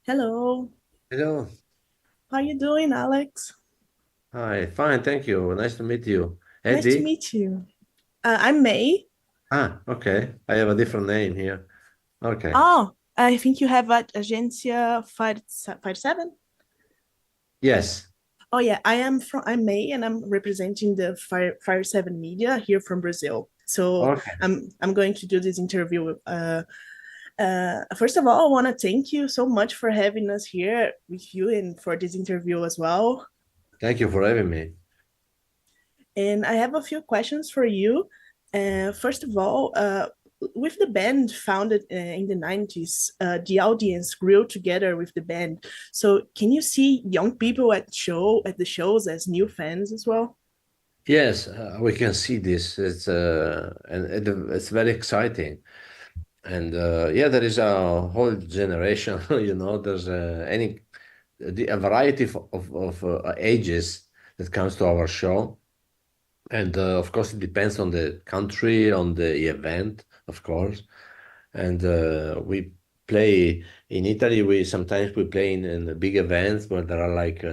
Hello, Hello. how you doing, Alex? Hi. Fine. Thank you. Nice to meet you. Nice to Eddie? meet you. I'm May. Ah, okay. I have a different name here. Okay. Oh, I think you have at Agencia 57. Yes. Oh yeah, I'm May and I'm representing the Fire 7 Media here from Brazil. So Okay. I'm going to do this interview. First of all, I want to thank you so much for having us here with you and for this interview as well. Thank you for having me. And I have a few questions for you. First of all, with the band founded in the 90s, the audience grew together with the band. So can you see young people at the shows as new fans as well? Yes, we can see this. It's very exciting. And yeah, there is a whole generation, there's a variety of ages that comes to our show. And of course, it depends on the country, on the event, of course. And we play in Italy. We play in the big events where there are like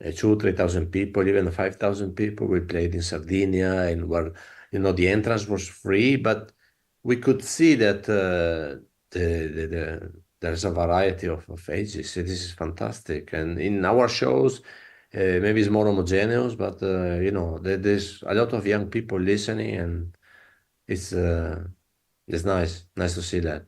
3,000 people, even 5,000 people. We played in Sardinia, and where the entrance was free, but we could see that there's a variety of ages. So this is fantastic. And in our shows, maybe it's more homogeneous, but there's a lot of young people listening, and it's uh, it's nice to see that.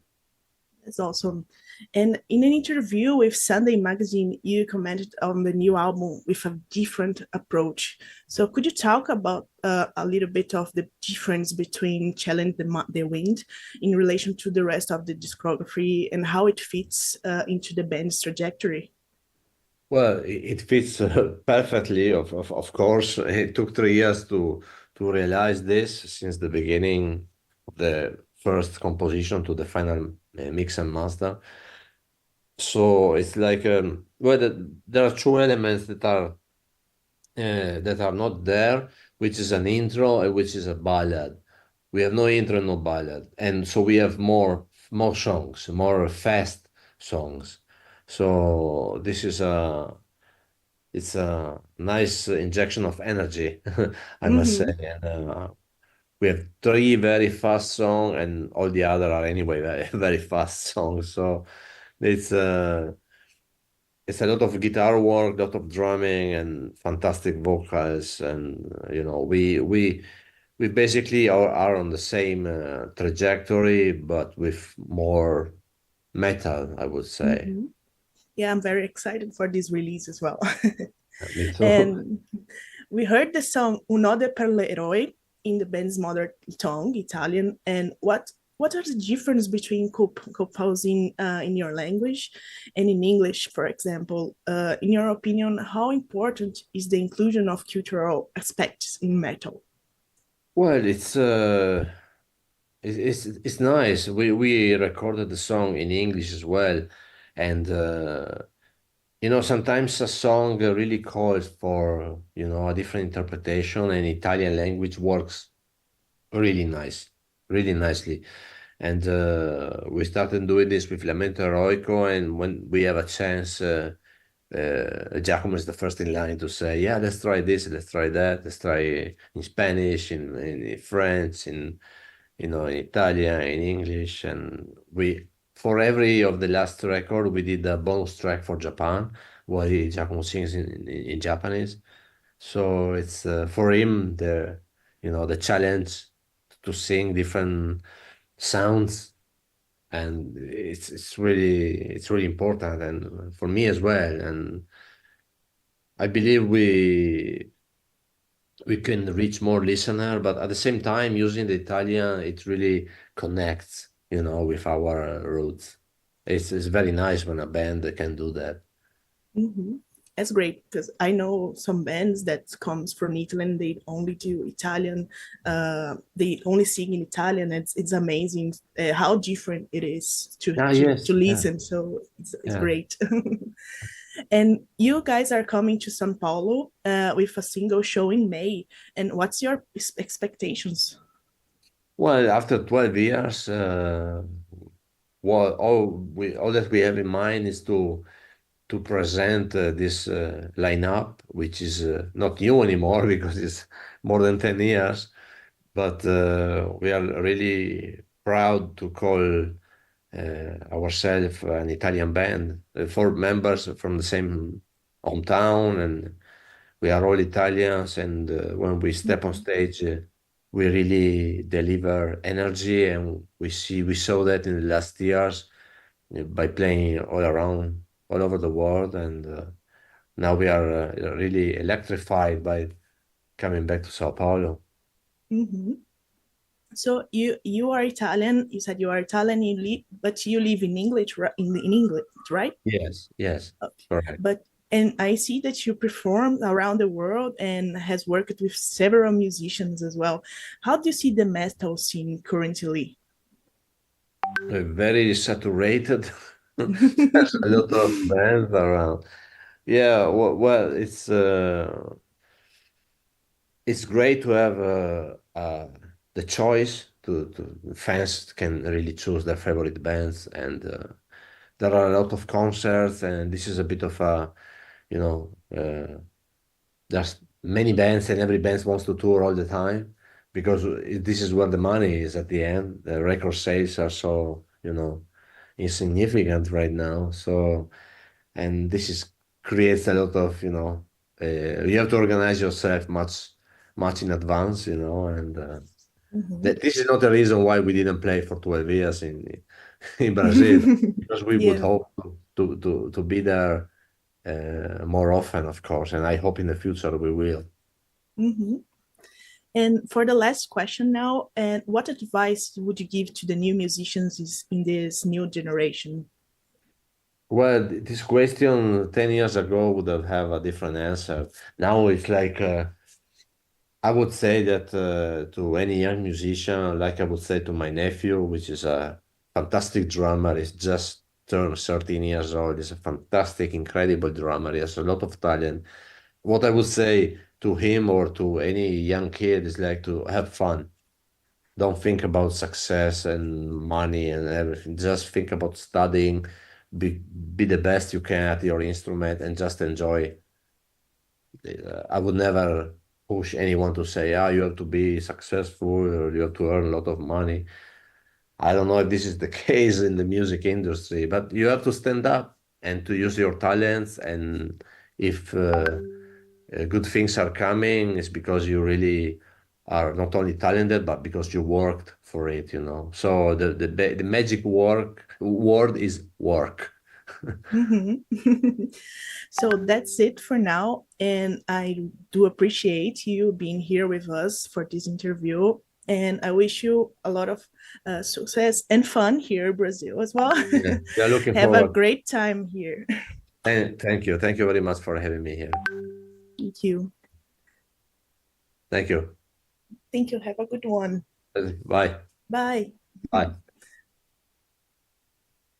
That's awesome. And in an interview with Sunday Magazine, you commented on the new album with a different approach. So could you talk about a little bit of the difference between Challenge the Wind in relation to the rest of the discography and how it fits into the band's trajectory? Well, it fits perfectly. Of course, it took 3 years to realize this since the beginning of the first composition to the final mix and master. So it's like there are two elements that are not there, which is an intro and which is a ballad. We have no intro, no ballad, and so we have more songs, more fast songs. So this is a it's a nice injection of energy, I must say. Mm-hmm. And we have three very fast songs, and all the other are anyway very, very fast songs. So it's uh, it's a lot of guitar work, a lot of drumming, and fantastic vocals. And we basically are on the same trajectory, but with more metal, I would say. Mm-hmm. Yeah, I'm very excited for this release as well. Me too. And we heard the song Un'ode per l'eroe in the band's mother tongue, Italian. And what are the difference between composing in your language and in English, for example? In your opinion, how important is the inclusion of cultural aspects in metal? Well, it's nice. We recorded the song in English as well, and sometimes a song really calls for a different interpretation, and Italian language works really nice, really nicely. And we started doing this with Lamento Eroico, and when we have a chance, Giacomo is the first in line to say, "Yeah, let's try this, let's try that, let's try in Spanish, in French, in Italian, in English." And for every of the last record, we did a bonus track for Japan, while Giacomo sings in Japanese. So it's for him the challenge to sing different sounds, and it's really important, and for me as well. And I believe we can reach more listener, but at the same time, using the Italian, it really connects, with our roots. It's very nice when a band can do that. Mm-hmm. That's great because I know some bands that comes from Italy and they only do Italian. They only sing in Italian. It's amazing how different it is Ah, to yes, yeah, listen. So it's yeah. great. And you guys are coming to São Paulo with a single show in May. And what's your expectations? Well, after 12 years, all that we have in mind is to present this lineup, which is not new anymore because it's more than 10 years. But we are really proud to call ourselves an Italian band, 4 members from the same hometown, and we are all Italians. And when we step on stage, we really deliver energy, and we saw that in the last years by playing all over the world, and now we are really electrified by coming back to Sao Paulo. Mhm. So you are Italian. You said you are Italian. But you live in English, in England, right? Yes, Okay. correct. But and I see that you perform around the world and has worked with several musicians as well. How do you see the metal scene currently? Very saturated. There's a lot of bands around. Yeah, well, it's great to have the choice to fans can really choose their favorite bands, and there are a lot of concerts, and this is a bit of a, you know, there's many bands, and every band wants to tour all the time because this is where the money is at the end. The record sales are so, insignificant right now. So, and this is creates a lot of, you have to organize yourself much in advance, and Mhm. that this is not the reason why we didn't play for 12 years in in Brazil, because we would Yeah. hope to be there more often, of course, and I hope in the future we will. Mhm. And for the last question now, and what advice would you give to the new musicians in this new generation? Well, this question 10 years ago would have a different answer. Now it's like, I would say that to any young musician, like I would say to my nephew, which is a fantastic drummer, he's just turned 13 years old. He's a fantastic, incredible drummer. He has a lot of talent. What I would say to him or to any young kid is like to have fun. Don't think about success and money and everything. Just think about studying, be the best you can at your instrument, and just enjoy. I would never push anyone to say, "Ah, you have to be successful or you have to earn a lot of money." I don't know if this is the case in the music industry, but you have to stand up and to use your talents. And if good things are coming, it's because you really are not only talented, but because you worked for it. So the magic word is work. Mhm. So that's it for now. And I do appreciate you being here with us for this interview. And I wish you a lot of success and fun here in Brazil as well. Yeah, we are looking Have a forward. great time here. And thank you very much for having me here. Thank you. Thank you. Thank you. Have a good one. Bye. Bye. Bye.